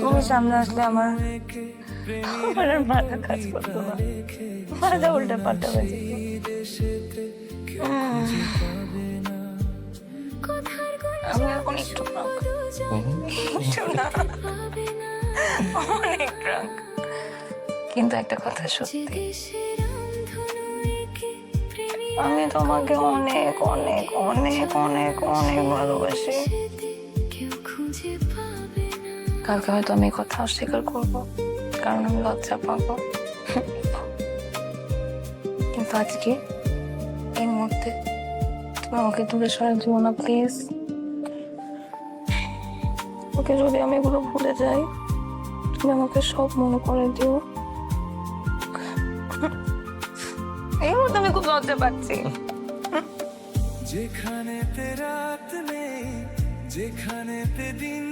তুমি সামনে আসলে আমার আর মাথা কাজ করতো না, মাথা উল্টা পাল্টা হয়ে যেত। আমি এখন একটু drunk। একটু না, অনেক drunk। কিন্তু একটা কথা সত্যি, আমি তোমাকে অনেক অনেক অনেক অনেক অনেক ভালোবাসি। কালকে হয়তো আমি কথা অস্বীকার করবো, কারণ আমি লজ্জা পাবো, কিন্তু আজকে এই মুহূর্তে তুমি আমাকে দূরে সরে দিও না প্লিজ। ওকে যদি আমি এগুলো ভুলে যাই, তুমি আমাকে সব মনে করে দিও। এই মুহূর্তে আমি খুব লজ্জা পাচ্ছি। যেখানেতে রাত নেই, যেখানেতে দিন